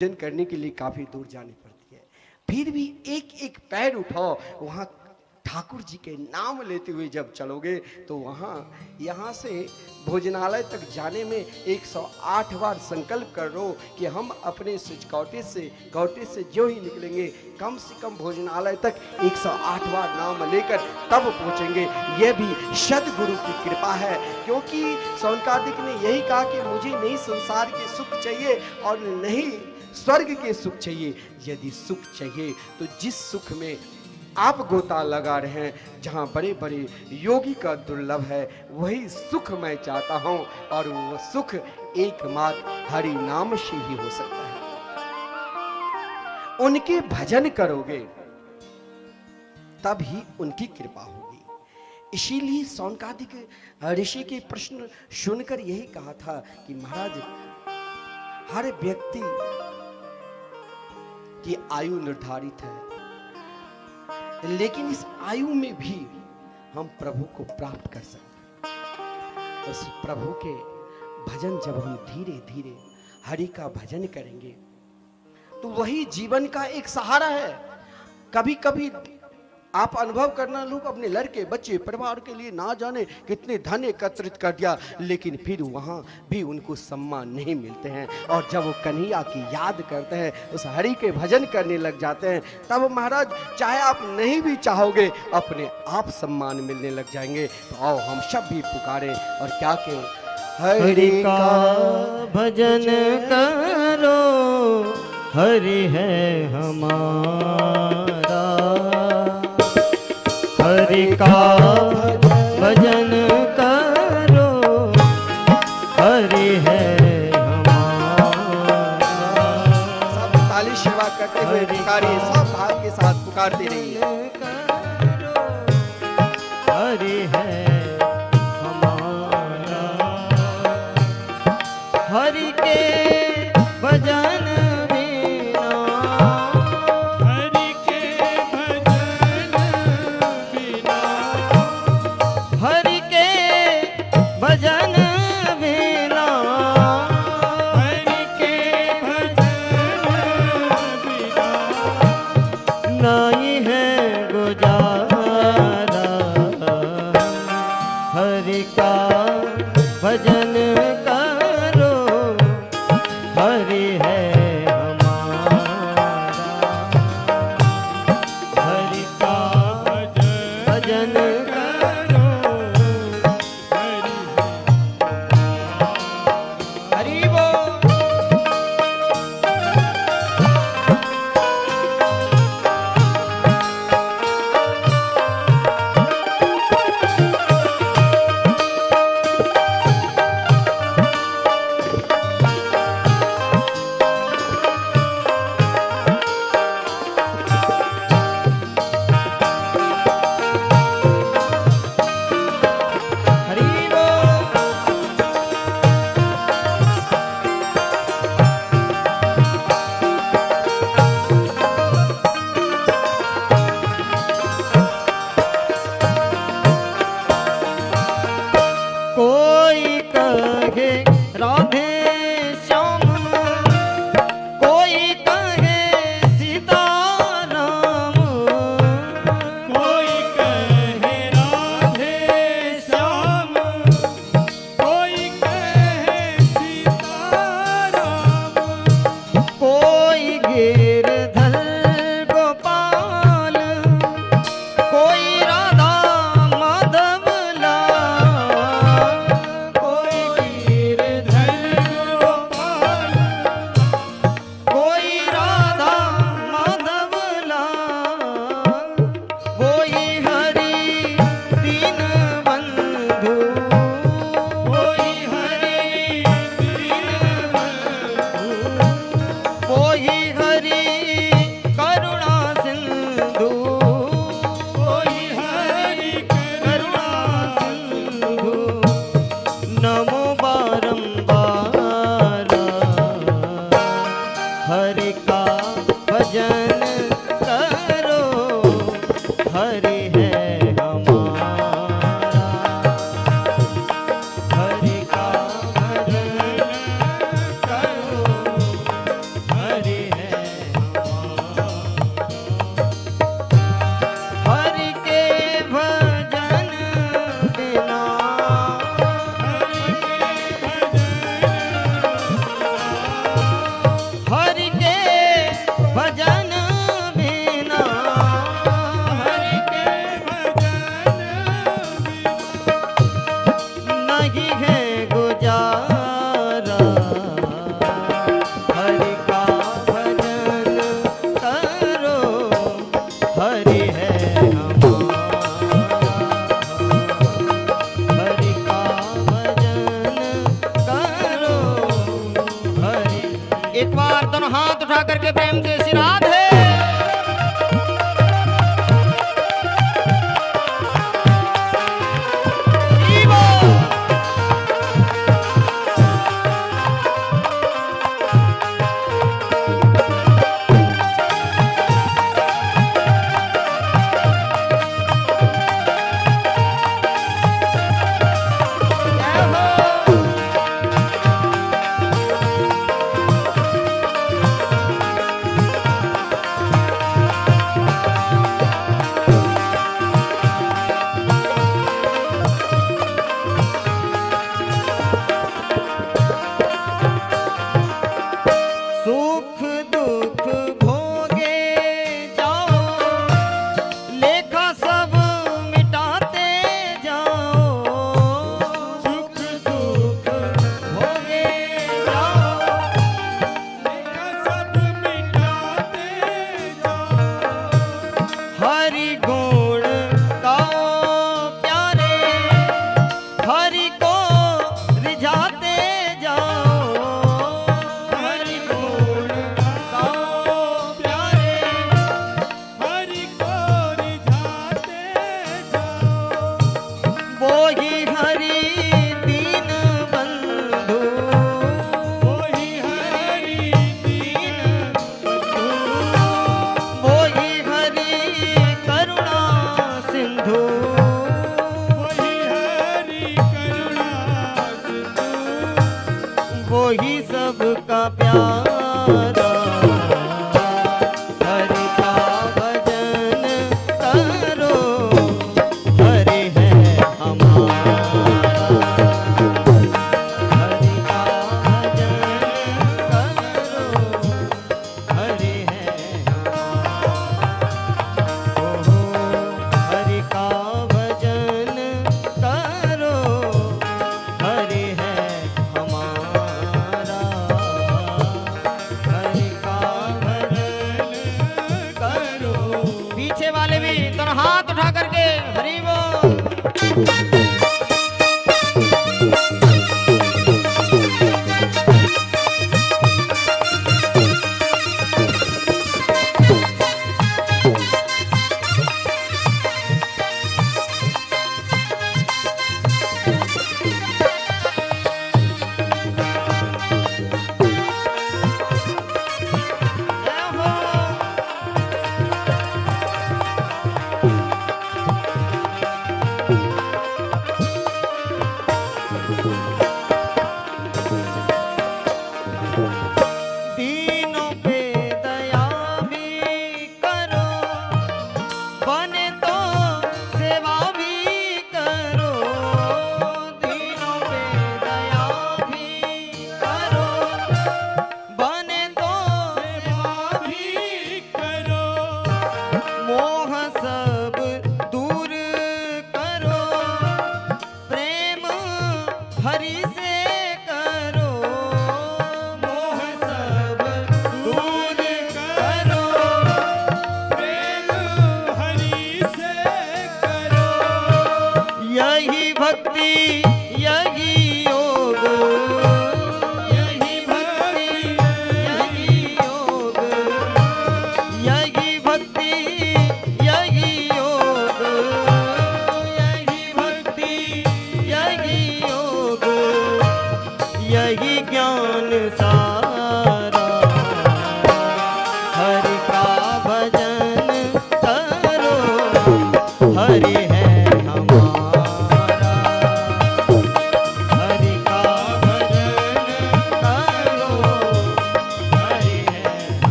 भोजन करने के लिए काफी दूर जानी पड़ती है, फिर भी एक एक पैर उठाओ, वहां ठाकुर जी के नाम लेते हुए जब चलोगे तो वहां यहाँ से भोजनालय तक जाने में 108 बार संकल्प कर लो कि हम अपने कौटे से जो ही निकलेंगे कम से कम भोजनालय तक 108 बार नाम लेकर तब पहुंचेंगे। यह भी सदगुरु की कृपा है, क्योंकि सौनकादिक ने यही कहा कि मुझे नहीं संसार के सुख चाहिए और नहीं स्वर्ग के सुख चाहिए। यदि सुख चाहिए तो जिस सुख में आप गोता लगा रहे हैं, जहां बड़े बड़े योगी का दुर्लभ है, वही सुख मैं चाहता हूं, और वो सुख एकमात्र हरि नाम से ही हो सकता है। उनके भजन करोगे तब ही उनकी कृपा होगी। इसीलिए सौनकादिक ऋषि के प्रश्न सुनकर यही कहा था कि महाराज, हर व्यक्ति की आयु निर्धारित है, लेकिन इस आयु में भी हम प्रभु को प्राप्त कर सकते हैं। उस प्रभु के भजन जब हम धीरे धीरे हरि का भजन करेंगे तो वही जीवन का एक सहारा है। कभी कभी आप अनुभव करना, लोग अपने लड़के बच्चे परिवार के लिए ना जाने कितने धन एकत्रित कर दिया, लेकिन फिर वहां भी उनको सम्मान नहीं मिलते हैं। और जब वो कन्हैया की याद करते हैं, उस हरि के भजन करने लग जाते हैं, तब महाराज चाहे आप नहीं भी चाहोगे अपने आप सम्मान मिलने लग जाएंगे। तो आओ हम सब भी पुकारें और क्या कहें, हरि का भजन करो, हरि है हमारा। हरि का भजन करो, हरि है हमारा। सब ताली सेवा करते हुए पुकारिए, सब भाव के साथ पुकारते रहिए। हरि है हमारा। हरि के भजन भजन करो, हरि है हमारा। हरि का भजन करो, हरि हरि बोल। हरि हाथ उठा करके प्रेम से श्री राधे।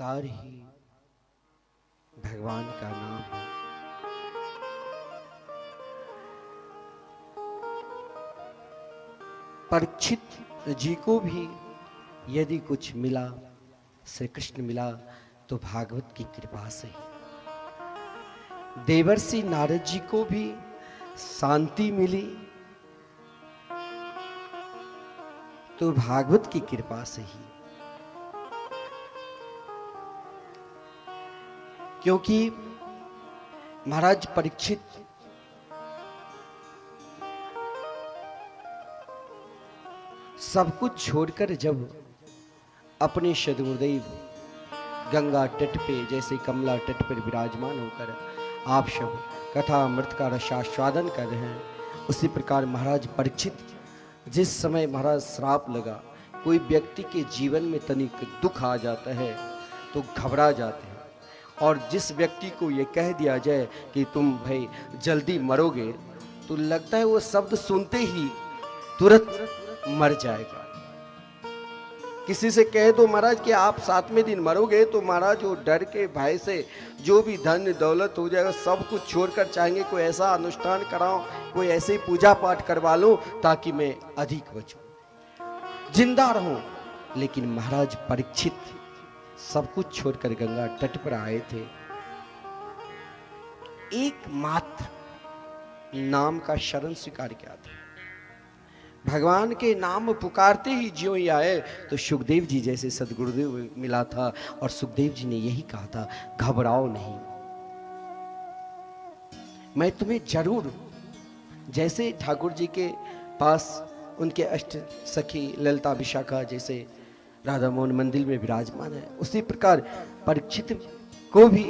संसार ही भगवान का नाम है। परीक्षित जी को भी यदि कुछ मिला, श्री कृष्ण मिला, तो भागवत की कृपा से ही। देवर्षि नारद जी को भी शांति मिली तो भागवत की कृपा से ही। क्योंकि महाराज परीक्षित सब कुछ छोड़कर जब अपने सद्गुरुदेव गंगा तट पे, जैसे कमला तट पर विराजमान होकर आप सब कथा अमृत का रसास्वादन कर रहे हैं, उसी प्रकार महाराज परीक्षित जिस समय महाराज श्राप लगा, कोई व्यक्ति के जीवन में तनिक दुख आ जाता है तो घबरा जाते हैं, और जिस व्यक्ति को ये कह दिया जाए कि तुम भाई जल्दी मरोगे, तो लगता है वो शब्द सुनते ही तुरंत मर जाएगा। किसी से कह दो महाराज कि आप 7वें दिन मरोगे, तो महाराज वो डर के भय से जो भी धन दौलत हो जाएगा सब कुछ छोड़कर चाहेंगे कोई ऐसा अनुष्ठान कराओ, कोई ऐसे पूजा पाठ करवा लो ताकि मैं अधिक बचूं, जिंदा रहूं। लेकिन महाराज परीक्षित सब कुछ छोड़कर गंगा तट पर आए थे, एकमात्र नाम का शरण स्वीकार किया था। भगवान के नाम पुकारते ही ज्यों ही आए तो सुखदेव जी जैसे सदगुरुदेव मिला था, और सुखदेव जी ने यही कहा था, घबराओ नहीं, मैं तुम्हें जरूर, जैसे ठाकुर जी के पास उनके अष्ट सखी ललिता विशाखा जैसे राधा मोहन मंदिर में विराजमान है, उसी प्रकार परीक्षित को भी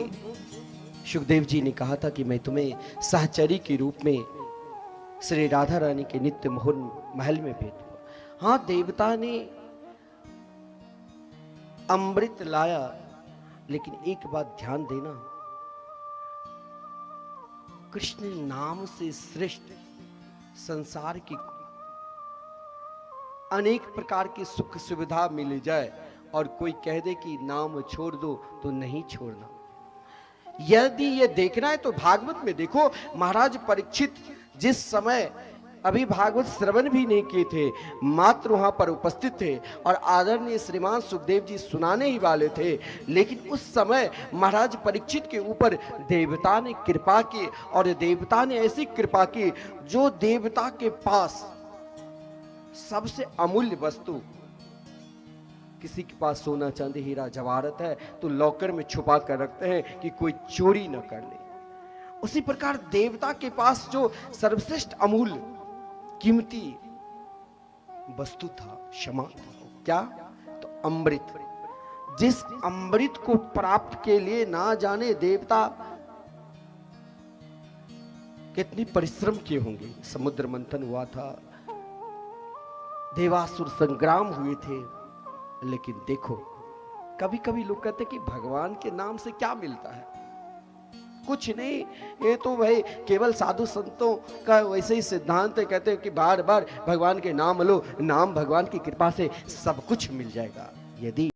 सुखदेव जी ने कहा था कि मैं तुम्हें सहचरी के रूप में श्री राधा रानी के नित्य मोहन महल में भेजूंगा। हाँ, देवता ने अमृत लाया, लेकिन एक बात ध्यान देना, कृष्ण नाम से श्रेष्ठ संसार की अनेक प्रकार की सुख सुविधा मिल जाए और कोई कह दे कि नाम छोड़ दो, तो नहीं छोड़ना। यदि ये देखना है तो भागवत में देखो, महाराज परीक्षित जिस समय अभी भागवत श्रवण भी नहीं किए थे, मात्र वहां पर उपस्थित थे और आदरणीय श्रीमान सुखदेव जी सुनाने ही वाले थे, लेकिन उस समय महाराज परीक्षित के ऊपर देवता ने कृपा की, और देवता ने ऐसी कृपा की जो देवता के पास सबसे अमूल्य वस्तु, किसी के पास सोना चांदी हीरा जवाहरत है तो लॉकर में छुपा कर रखते हैं कि कोई चोरी न कर ले, उसी प्रकार देवता के पास जो सर्वश्रेष्ठ अमूल्य कीमती वस्तु था, क्षमा था, क्या? तो अमृत। जिस अमृत को प्राप्त के लिए ना जाने देवता कितनी परिश्रम किए होंगे। समुद्र मंथन हुआ था, देवासुर संग्राम हुए थे, लेकिन देखो कभी कभी लोग कहते कि भगवान के नाम से क्या मिलता है, कुछ नहीं, ये तो भाई केवल साधु संतों का वैसे ही सिद्धांत है, कहते हैं कि बार बार भगवान के नाम लो, नाम भगवान की कृपा से सब कुछ मिल जाएगा। यदि